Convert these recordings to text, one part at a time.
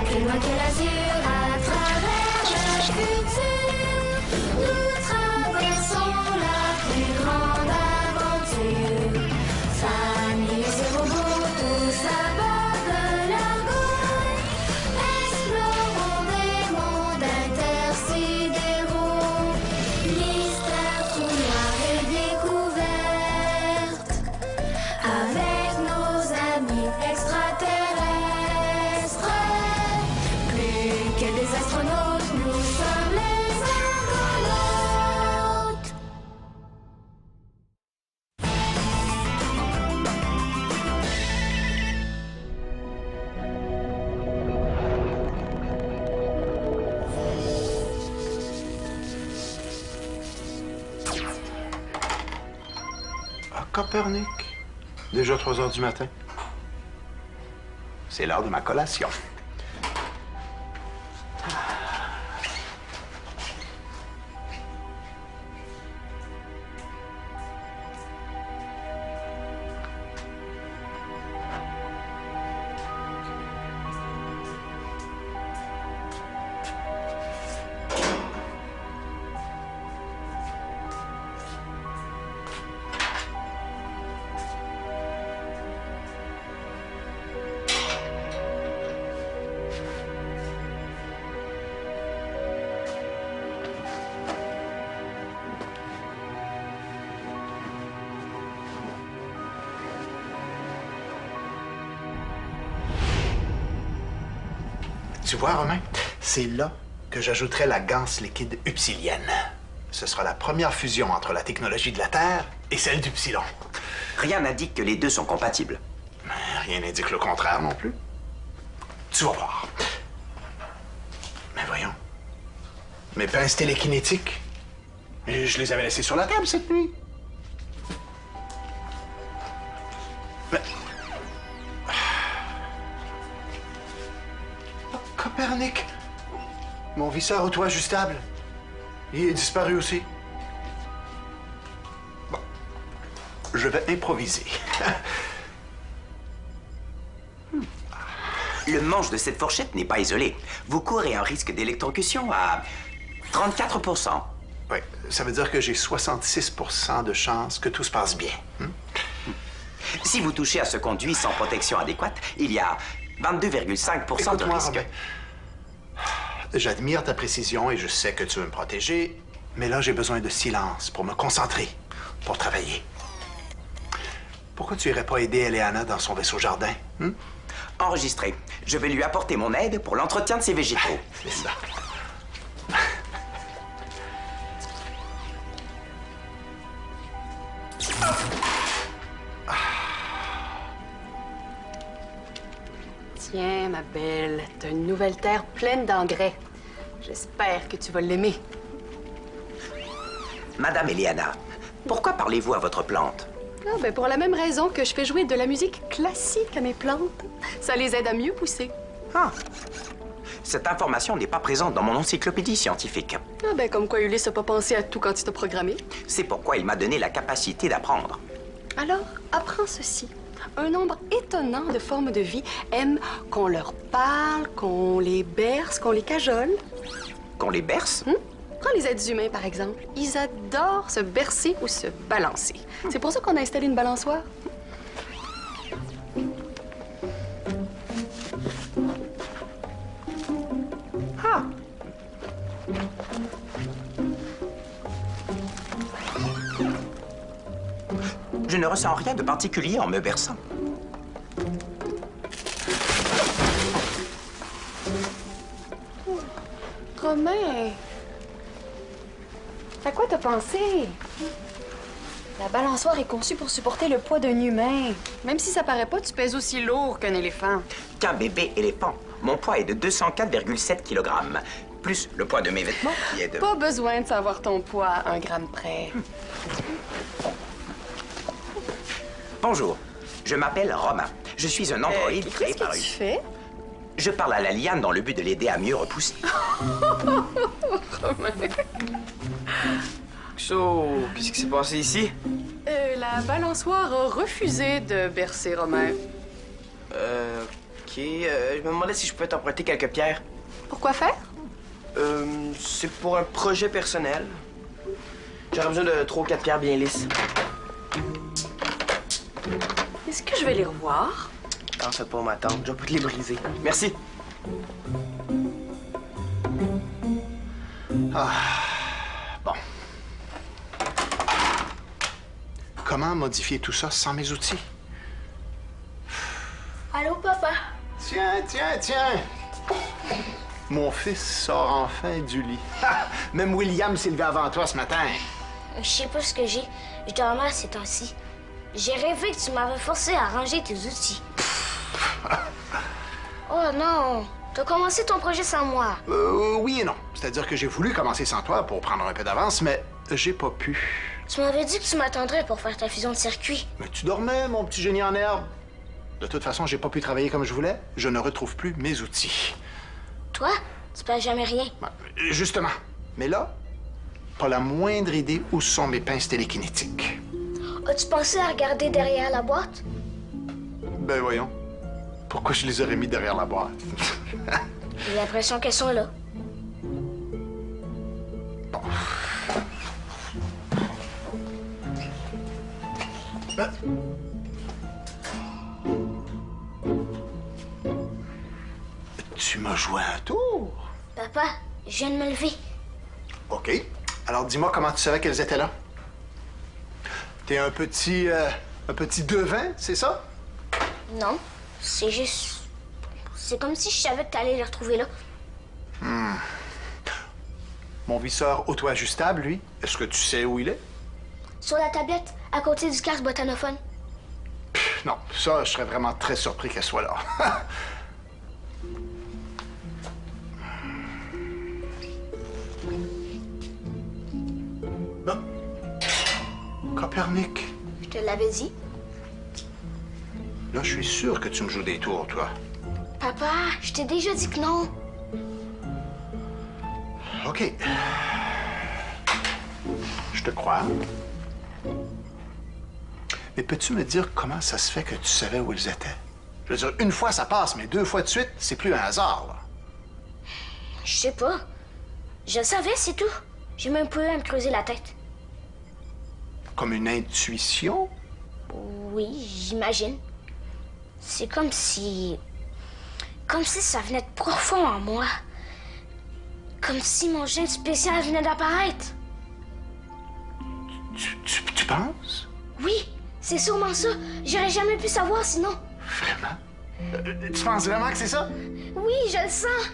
plus loin que l'azur, à travers le futur, nous traversons la plus grande aventure. Famille et ses robots, tous à bord de leur goût, explorons des mondes intersidéraux, mystères tout noirs et découvertes, avec nos amis extraterrestres. Plus que des astronautes, nous sommes les argonautes. Ah, Copernic. Déjà 3 heures du matin. C'est l'heure de ma collation. Tu vois, Romain, c'est là que j'ajouterai la ganse liquide upsilienne. Ce sera la première fusion entre la technologie de la Terre et celle d'Upsilon. Rien n'indique que les deux sont compatibles. Rien n'indique le contraire non plus. Tu vas voir. Mais voyons. Mes pinces télékinétiques, je les avais laissées sur la table cette nuit. Mais... Copernic! Mon visseur auto-ajustable. Il est disparu aussi. Bon. Je vais improviser. Le manche de cette fourchette n'est pas isolé. Vous courez un risque d'électrocution à 34%. Oui, ça veut dire que j'ai 66% de chance que tout se passe bien. Si vous touchez à ce conduit sans protection adéquate, il y a 22,5% de risque. Robin, j'admire ta précision et je sais que tu veux me protéger, mais là, j'ai besoin de silence pour me concentrer, pour travailler. Pourquoi tu irais pas aider Eleana dans son vaisseau jardin? Enregistré. Je vais lui apporter mon aide pour l'entretien de ses végétaux. C'est ça. Tiens, ma belle, t'as une nouvelle terre pleine d'engrais. J'espère que tu vas l'aimer. Madame Eleana, pourquoi parlez-vous à votre plante? Ah, ben pour la même raison que je fais jouer de la musique classique à mes plantes. Ça les aide à mieux pousser. Ah. Cette information n'est pas présente dans mon encyclopédie scientifique. Ah, ben comme quoi Ulysse n'a pas pensé à tout quand il t'a programmé. C'est pourquoi il m'a donné la capacité d'apprendre. Alors, apprends ceci. Un nombre étonnant de formes de vie aiment qu'on leur parle, qu'on les berce, qu'on les cajole. Qu'on les berce? Prends les êtres humains, par exemple. Ils adorent se bercer ou se balancer. C'est pour ça qu'on a installé une balançoire. Ah! Je ne ressens rien de particulier en me berçant. Romain, à quoi t'as pensé? La balançoire est conçue pour supporter le poids d'un humain. Même si ça paraît pas, tu pèses aussi lourd qu'un éléphant. Qu'un bébé éléphant. Mon poids est de 204,7 kg, plus le poids de mes vêtements qui est de... Pas besoin de savoir ton poids à 1 gramme près. Bonjour, je m'appelle Romain. Je suis un androïde créé par Qu'est-ce que une... tu fais? Je parle à la liane dans le but de l'aider à mieux repousser. So, qu'est-ce qui s'est passé ici? La balançoire a refusé de bercer Romain. Ok. Je me demandais si je pouvais t'emprunter quelques pierres. Pourquoi faire? C'est pour un projet personnel. J'aurais besoin de 3 ou 4 pierres bien lisses. Est-ce que je vais les revoir? En fait, pour ma tante, je vais pas te les briser. Merci. Bon. Comment modifier tout ça sans mes outils? Allô, papa? Tiens! Mon fils sort enfin du lit. Même William s'est levé avant toi ce matin. Je sais pas ce que j'ai. Je dors mal ces temps-ci. J'ai rêvé que tu m'avais forcé à ranger tes outils. Oh non! T'as commencé ton projet sans moi. Oui et non. C'est-à-dire que j'ai voulu commencer sans toi pour prendre un peu d'avance, mais j'ai pas pu. Tu m'avais dit que tu m'attendrais pour faire ta fusion de circuit. Mais tu dormais, mon petit génie en herbe. De toute façon, j'ai pas pu travailler comme je voulais. Je ne retrouve plus mes outils. Toi, tu perds jamais rien. Ben, justement. Mais là, pas la moindre idée où sont mes pinces télékinétiques. As-tu pensé à regarder derrière la boîte? Ben voyons. Pourquoi je les aurais mis derrière la boîte? J'ai l'impression qu'elles sont là. Bon. Ben. Tu m'as joué un tour? Papa, je viens de me lever. OK. Alors dis-moi comment tu savais qu'elles étaient là? T'es un petit devin, c'est ça? Non, c'est juste... C'est comme si je savais que t'allais les retrouver là. Mon visseur auto-ajustable, lui, est-ce que tu sais où il est? Sur la tablette, à côté du casque botanophone. Non, ça, je serais vraiment très surpris qu'elle soit là. Non. Copernic. Je te l'avais dit. Là, je suis sûr que tu me joues des tours, toi. Papa, je t'ai déjà dit que non. OK. Je te crois. Mais peux-tu me dire comment ça se fait que tu savais où ils étaient? Je veux dire, une fois, ça passe, mais 2 fois de suite, c'est plus un hasard, là. Je sais pas. Je le savais, c'est tout. J'ai même pas eu à me creuser la tête. Comme une intuition? Oui, j'imagine. C'est comme si... Comme si ça venait de profond en moi. Comme si mon gène spécial venait d'apparaître. Tu penses? Oui, c'est sûrement ça. J'aurais jamais pu savoir sinon. Vraiment? Tu penses vraiment que c'est ça? Oui, je le sens.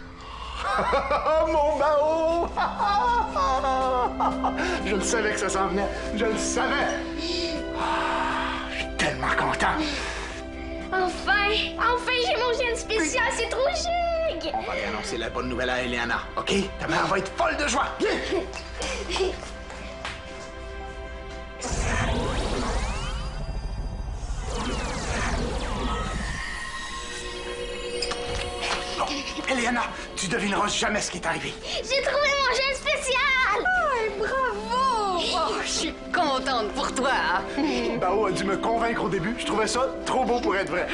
Mon Bao! Je le savais que ça s'en venait. Je le savais. Je suis tellement content. Enfin, j'ai mon gène spécial. C'est trop chic. On va aller annoncer la bonne nouvelle à Eliana, OK? Ta mère va être folle de joie. Viens! Bon, Eliana, tu devineras jamais ce qui est arrivé. J'ai trouvé mon gène spécial. Bravo! Oh, je suis contente pour toi. Bao a dû me convaincre au début. Je trouvais ça trop beau pour être vrai.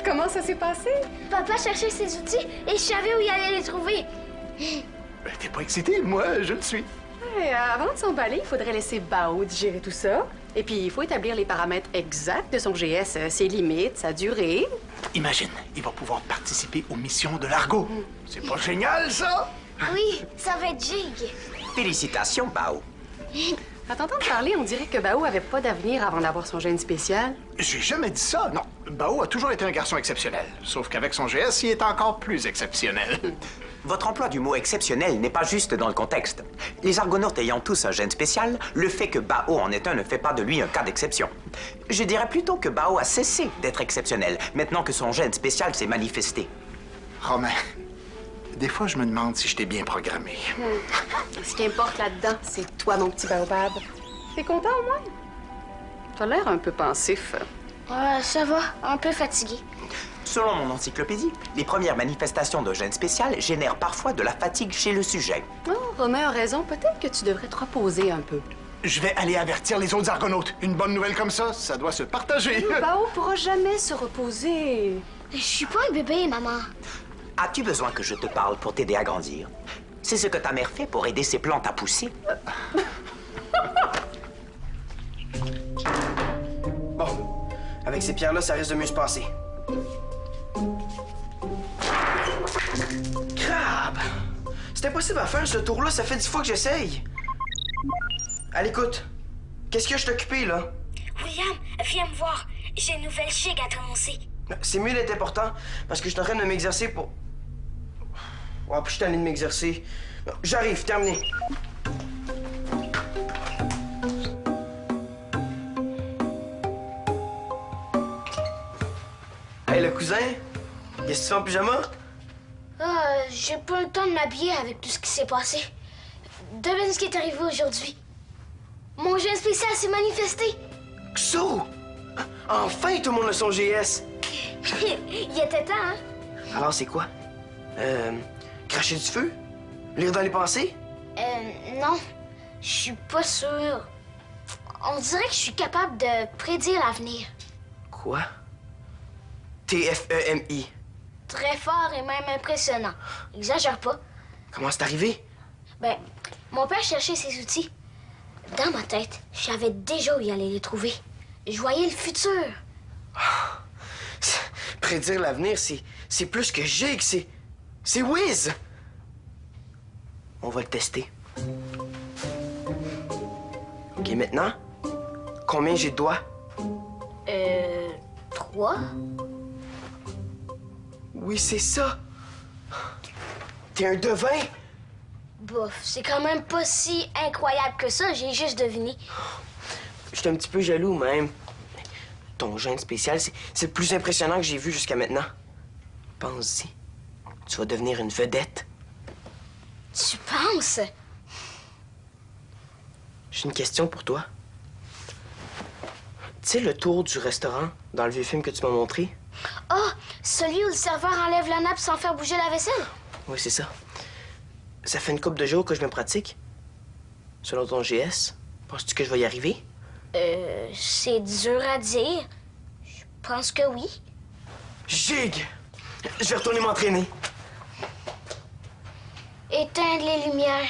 Comment ça s'est passé? Papa cherchait ses outils et je savais où il allait les trouver. Ben, t'es pas excité? Moi, je le suis. Ouais, avant de s'emballer, il faudrait laisser Bao digérer tout ça. Et puis, il faut établir les paramètres exacts de son GS, ses limites, sa durée. Imagine, il va pouvoir participer aux missions de l'Argo. C'est pas génial, ça? Oui, ça va être Jig. Félicitations, Bao. À t'entendre parler, on dirait que Bao avait pas d'avenir avant d'avoir son gène spécial. J'ai jamais dit ça. Non, Bao a toujours été un garçon exceptionnel. Sauf qu'avec son GS, il est encore plus exceptionnel. Votre emploi du mot exceptionnel n'est pas juste dans le contexte. Les Argonautes ayant tous un gène spécial, le fait que Bao en ait un ne fait pas de lui un cas d'exception. Je dirais plutôt que Bao a cessé d'être exceptionnel, maintenant que son gène spécial s'est manifesté. Romain, des fois, je me demande si je t'ai bien programmé. Ce qui importe là-dedans, c'est toi, mon petit baobab. T'es content au moins? T'as l'air un peu pensif. Ça va, un peu fatigué. Selon mon encyclopédie, les premières manifestations de gène spécial génèrent parfois de la fatigue chez le sujet. Oh, Romain a raison. Peut-être que tu devrais te reposer un peu. Je vais aller avertir les autres Argonautes. Une bonne nouvelle comme ça doit se partager. Bao pourra jamais se reposer. Je suis pas un bébé, maman. As-tu besoin que je te parle pour t'aider à grandir? C'est ce que ta mère fait pour aider ses plantes à pousser. Bon, avec ces pierres-là, ça risque de mieux se passer. Crabe! C'est impossible à faire, ce tour-là. Ça fait 10 fois que j'essaye. Allez, écoute. Qu'est-ce que je t'ai occupé, là? William, viens me voir. J'ai une nouvelle gigue à t'annoncer. C'est mieux d'être important, parce que je suis en train de m'exercer pour... Ouais, puis je suis allé de m'exercer. J'arrive, terminé. Hey, le cousin, qu'est-ce que tu fais en pyjama? J'ai pas le temps de m'habiller avec tout ce qui s'est passé. Devine ce qui est arrivé aujourd'hui. Mon gène spécial s'est manifesté. Xo! Enfin, tout le monde a son GS. Il était temps, hein? Alors, c'est quoi? Cracher du feu? Lire dans les pensées? Non. Je suis pas sûre. On dirait que je suis capable de prédire l'avenir. Quoi? TFEMI. Très fort et même impressionnant. Exagère pas. Comment c'est arrivé? Ben, mon père cherchait ses outils. Dans ma tête, je savais déjà où il allait les trouver. Je voyais le futur. Prédire l'avenir, c'est plus que Jig, c'est Wiz! On va le tester. OK, maintenant, combien j'ai de doigts? 3? Oui, c'est ça! T'es un devin? Bof, c'est quand même pas si incroyable que ça, j'ai juste deviné. Je suis un petit peu jaloux, même. Ton gène spécial, c'est le plus impressionnant que j'ai vu jusqu'à maintenant. Pense-y. Tu vas devenir une vedette. Tu penses? J'ai une question pour toi. Tu sais le tour du restaurant dans le vieux film que tu m'as montré? Ah, celui où le serveur enlève la nappe sans faire bouger la vaisselle? Oui, c'est ça. Ça fait une couple de jours que je me pratique. Selon ton GS, penses-tu que je vais y arriver? C'est dur à dire. Je pense que oui. Jig! Je vais retourner m'entraîner. Éteindre les lumières.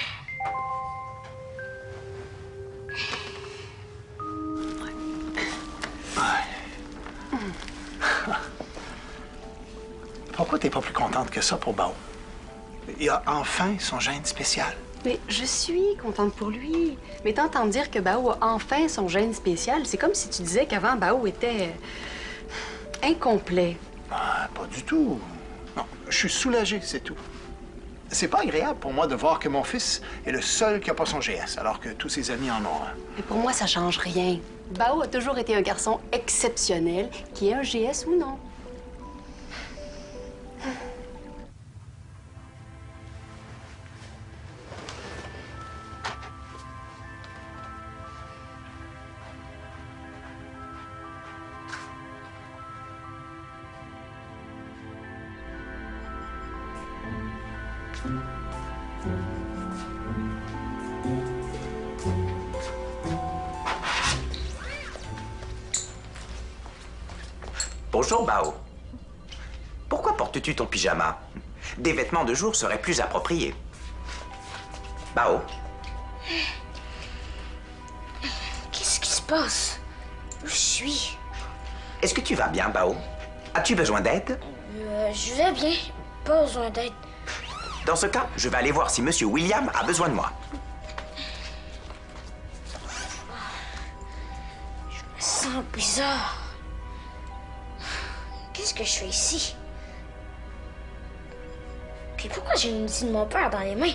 Pourquoi t'es pas plus contente que ça pour Bao? Il a enfin son gène spécial. Mais je suis contente pour lui. Mais t'entends dire que Bao a enfin son gène spécial, c'est comme si tu disais qu'avant Bao était incomplet. Ah, pas du tout. Non, je suis soulagé, c'est tout. C'est pas agréable pour moi de voir que mon fils est le seul qui a pas son GS, alors que tous ses amis en ont un. Mais pour moi, ça change rien. Bao a toujours été un garçon exceptionnel, qui ait un GS ou non. Bonjour, Bao. Pourquoi portes-tu ton pyjama? Des vêtements de jour seraient plus appropriés. Bao, Qu'est-ce qui se passe? Où je suis? est-ce que tu vas bien, Bao? As-tu besoin d'aide? Je vais bien. Pas besoin d'aide. Dans ce cas, je vais aller voir si Monsieur William a besoin de moi. Je me sens bizarre. Qu'est-ce que je fais ici? Puis pourquoi j'ai une outil de mon père dans les mains?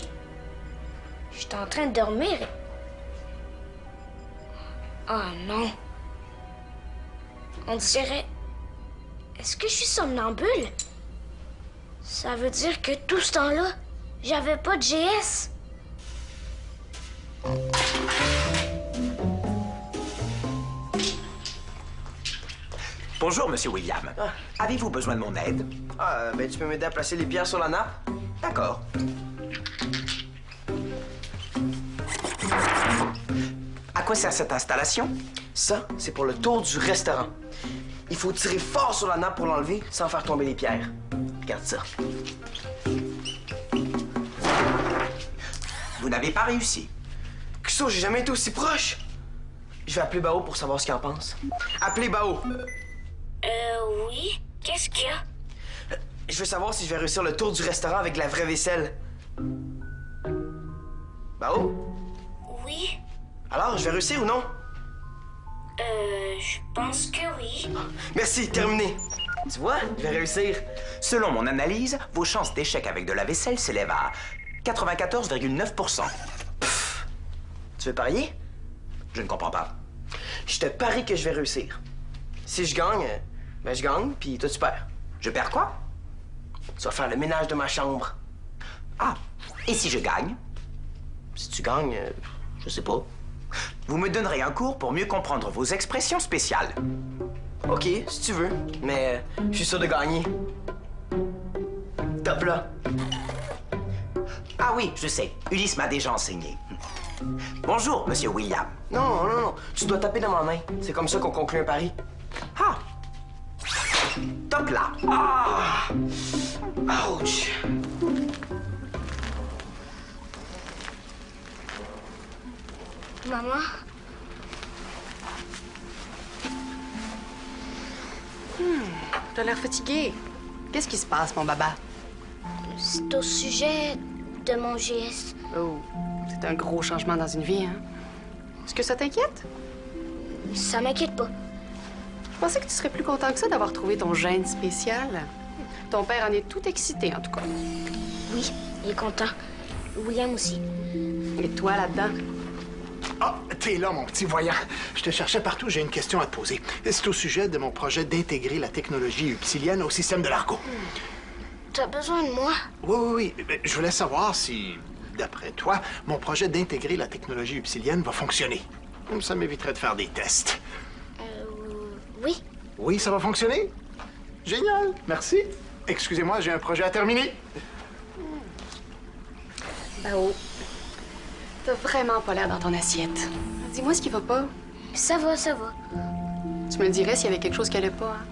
J'étais en train de dormir. Ah non. On dirait... Est-ce que je suis somnambule? Ça veut dire que tout ce temps-là, j'avais pas de GS. Bonjour, Monsieur William. Avez-vous besoin de mon aide? Ben tu peux m'aider à placer les pierres sur la nappe? D'accord. À quoi sert cette installation? Ça, c'est pour le tour du restaurant. Il faut tirer fort sur la nappe pour l'enlever sans faire tomber les pierres. Regarde ça. Vous n'avez pas réussi. Cusso, j'ai jamais été aussi proche. Je vais appeler Bao pour savoir ce qu'il en pense. Appelez Bao. Oui? Qu'est-ce qu'il y a? Je veux savoir si je vais réussir le tour du restaurant avec la vraie vaisselle. Bao? Oui? Alors, je vais réussir ou non? Je pense que oui. Merci, terminé. Tu vois, je vais réussir. Selon mon analyse, vos chances d'échec avec de la vaisselle s'élèvent à 94,9%. Tu veux parier? Je ne comprends pas. Je te parie que je vais réussir. Si je gagne, ben je gagne, puis toi tu perds. Je perds quoi? Tu vas faire le ménage de ma chambre. Ah, et si je gagne? Si tu gagnes, je sais pas. Vous me donnerez un cours pour mieux comprendre vos expressions spéciales. OK, si tu veux, mais je suis sûr de gagner. Top là. Ah oui, je sais. Ulysse m'a déjà enseigné. Bonjour, Monsieur William. Non, non, non, tu dois taper dans ma main. C'est comme ça qu'on conclut un pari. Ah! Top là! Ah! Ouch! Maman? T'as l'air fatigué. Qu'est-ce qui se passe, mon baba? C'est au sujet de mon GS. Oh, c'est un gros changement dans une vie, hein? Est-ce que ça t'inquiète? Ça m'inquiète pas. Je pensais que tu serais plus content que ça d'avoir trouvé ton gène spécial. Ton père en est tout excité, en tout cas. Oui, il est content. William aussi. Et toi, là-dedans? Ah, t'es là, mon petit voyant. Je te cherchais partout, j'ai une question à te poser. C'est au sujet de mon projet d'intégrer la technologie upsilienne au système de l'Argo. T'as besoin de moi? Oui. Mais je voulais savoir si, d'après toi, mon projet d'intégrer la technologie upsilienne va fonctionner. Ça m'éviterait de faire des tests. Oui. Oui, ça va fonctionner? Génial, merci. Excusez-moi, j'ai un projet à terminer. Bao, t'as vraiment pas l'air dans ton assiette. Dis-moi ce qui va pas. Ça va, ça va. Tu me le dirais s'il y avait quelque chose qui allait pas, hein?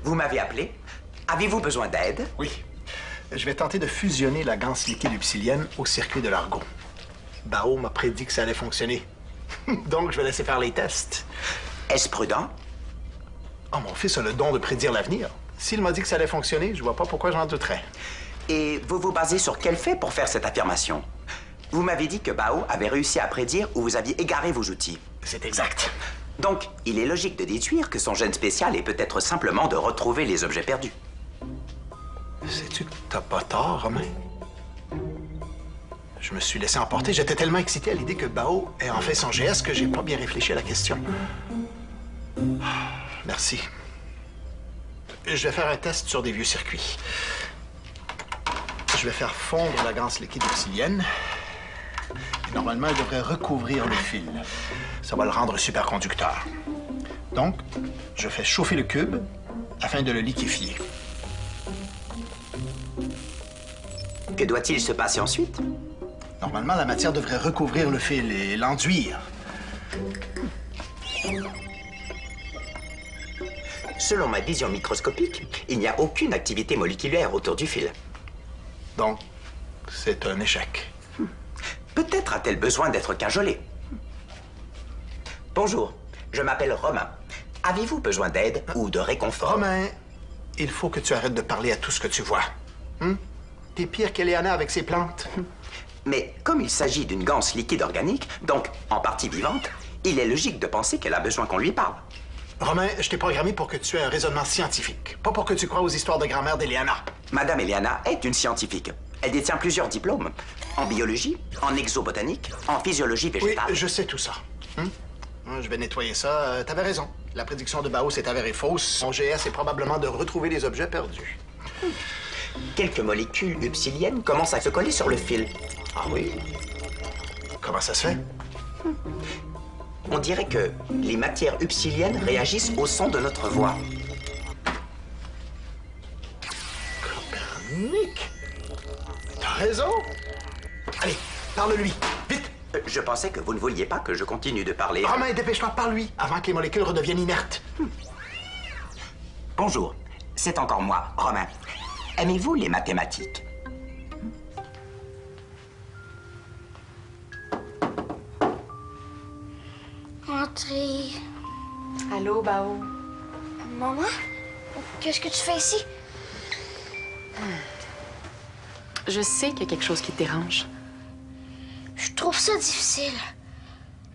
Vous m'avez appelé? Avez-vous besoin d'aide? Oui. Je vais tenter de fusionner la ganse liquide upsilienne au circuit de l'Argo. Bao m'a prédit que ça allait fonctionner. Donc, je vais laisser faire les tests. Est-ce prudent? Oh, mon fils a le don de prédire l'avenir. S'il m'a dit que ça allait fonctionner, je vois pas pourquoi j'en douterais. Et vous vous basez sur quel fait pour faire cette affirmation? Vous m'avez dit que Bao avait réussi à prédire où vous aviez égaré vos outils. C'est exact. Donc, il est logique de déduire que son gène spécial est peut-être simplement de retrouver les objets perdus. Sais-tu que t'as pas tort, Romain? Je me suis laissé emporter. J'étais tellement excité à l'idée que Bao ait en fait son GS que j'ai pas bien réfléchi à la question. Merci. Je vais faire un test sur des vieux circuits. Je vais faire fondre la ganse liquide upsilienne. Et normalement, elle devrait recouvrir le fil. Ça va le rendre superconducteur. Donc, je fais chauffer le cube afin de le liquéfier. Que doit-il se passer ensuite? Normalement, la matière devrait recouvrir le fil et l'enduire. Selon ma vision microscopique, il n'y a aucune activité moléculaire autour du fil. Donc, c'est un échec. Peut-être a-t-elle besoin d'être cajolée. Bonjour, je m'appelle Romain. Avez-vous besoin d'aide ou de réconfort? Romain, il faut que tu arrêtes de parler à tout ce que tu vois. T'es pire qu'Eleana avec ses plantes. Mais comme il s'agit d'une ganse liquide organique, donc en partie vivante, il est logique de penser qu'elle a besoin qu'on lui parle. Romain, je t'ai programmé pour que tu aies un raisonnement scientifique, pas pour que tu crois aux histoires de grand-mère d'Eleana. Madame Eliana est une scientifique. Elle détient plusieurs diplômes. En biologie, en exobotanique, en physiologie Oui, végétale. je sais tout ça. Je vais nettoyer ça. T'avais raison. La prédiction de Bao s'est avérée fausse. Son GS est probablement de retrouver les objets perdus. Quelques molécules upsiliennes commencent à se coller sur le fil. Ah oui? Comment ça se fait? On dirait que les matières upsiliennes réagissent au son de notre voix. Nick! T'as raison! Allez, parle-lui, vite! Je pensais que vous ne vouliez pas que je continue de parler. Romain, dépêche-toi, parle-lui, avant que les molécules redeviennent inertes. Bonjour, c'est encore moi, Romain. Aimez-vous les mathématiques? Entrez. Allô, Bao? Maman? Qu'est-ce que tu fais ici? Je sais qu'il y a quelque chose qui te dérange. Je trouve ça difficile.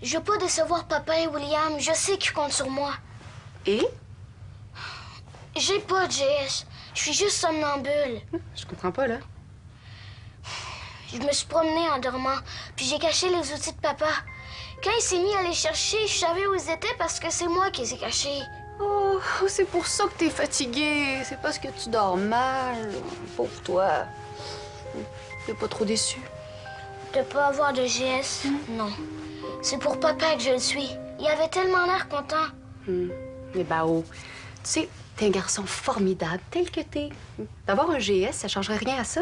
Je veux pas décevoir papa et William. Je sais qu'ils comptent sur moi. Et? J'ai pas de GS. Je suis juste somnambule. Je comprends pas, là. Je me suis promenée en dormant, puis j'ai caché les outils de papa. Quand il s'est mis à les chercher, je savais où ils étaient parce que c'est moi qui les ai cachés. Oh, c'est pour ça que t'es fatiguée. C'est parce que tu dors mal. Pauvre toi. T'es pas trop déçu? De pas avoir de GS? Non. C'est pour papa que je le suis. Il avait tellement l'air content. Mais Bao, tu sais, t'es un garçon formidable tel que t'es. D'avoir un GS, ça changerait rien à ça.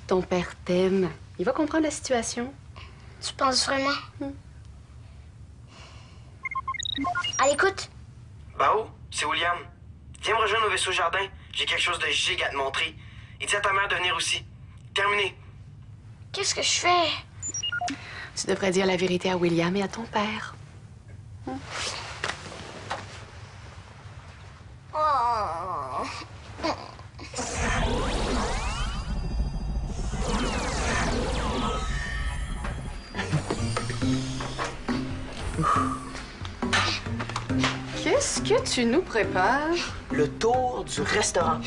Ton père t'aime. Il va comprendre la situation. Tu penses vraiment? À l'écoute. Bao, c'est William. Viens me rejoindre au vaisseau jardin. J'ai quelque chose de giga à te montrer. Et dis à ta mère de venir aussi. Terminé. Qu'est-ce que je fais? Tu devrais dire la vérité à William et à ton père. Oh. Qu'est-ce que tu nous prépares? Le tour du restaurant.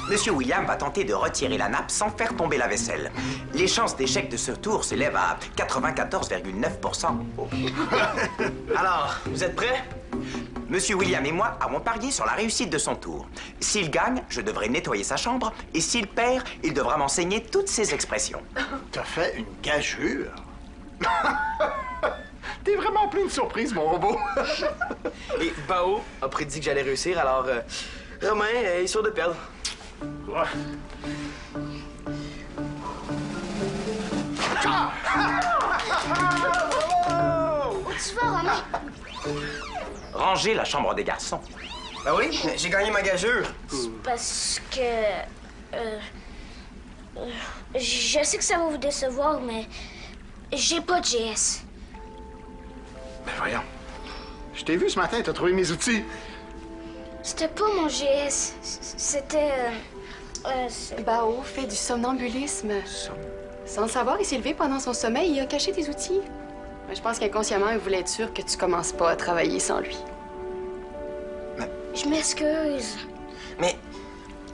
Monsieur William va tenter de retirer la nappe sans faire tomber la vaisselle. Les chances d'échec de ce tour s'élèvent à 94,9%. Alors, vous êtes prêts? Monsieur William et moi avons parié sur la réussite de son tour. S'il gagne, je devrai nettoyer sa chambre, et s'il perd, il devra m'enseigner toutes ses expressions. T'as fait une gageure? T'es vraiment plein de surprises, mon robot. Et Bao a prédit que j'allais réussir, alors Romain est sûr de perdre. Ouais. Où tu vas, Romain? Ranger la chambre des garçons. Ben oui, j'ai gagné ma gageure. Parce que... je sais que ça va vous décevoir, mais j'ai pas de GS. Ben voyons. Je t'ai vu ce matin, t'as trouvé mes outils. C'était pas mon GS. C'était... Bao fait du somnambulisme. Sans le savoir, il s'est levé pendant son sommeil et il a caché tes outils. Mais je pense qu'inconsciemment, il voulait être sûr que tu commences pas à travailler sans lui. Je m'excuse. Mais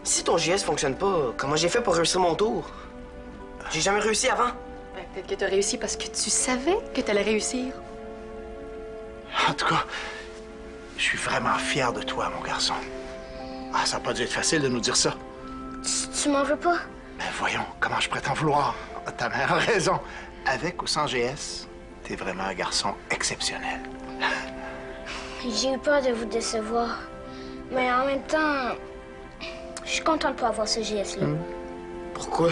si ton GS fonctionne pas, comment j'ai fait pour réussir mon tour? J'ai jamais réussi avant. Ben, peut-être que tu as réussi parce que tu savais que tu allais réussir. En tout cas, je suis vraiment fier de toi, mon garçon. Ah, ça n'a pas dû être facile de nous dire ça. Tu m'en veux pas? Ben voyons, comment je pourrais t'en vouloir? Ta mère a raison. Avec ou sans GS, t'es vraiment un garçon exceptionnel. J'ai eu peur de vous décevoir. Mais en même temps, je suis contente de pas avoir ce GS-là. Pourquoi?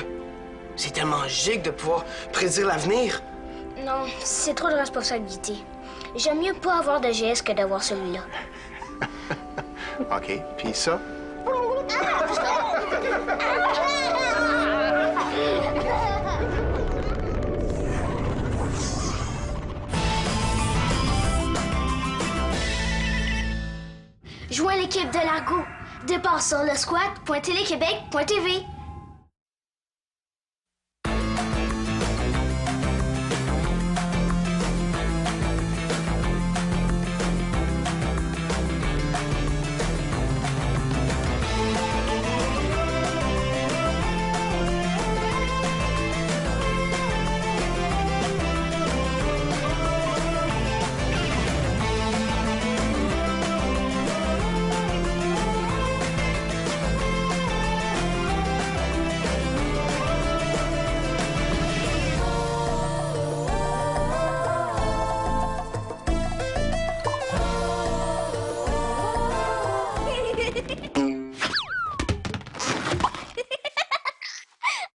C'est tellement gigue de pouvoir prédire l'avenir. Non, c'est trop de responsabilité. J'aime mieux pas avoir de GS que d'avoir celui-là. OK, puis ça? Joins l'équipe de l'Argo. Départ sur le squat.téléquébec.tv.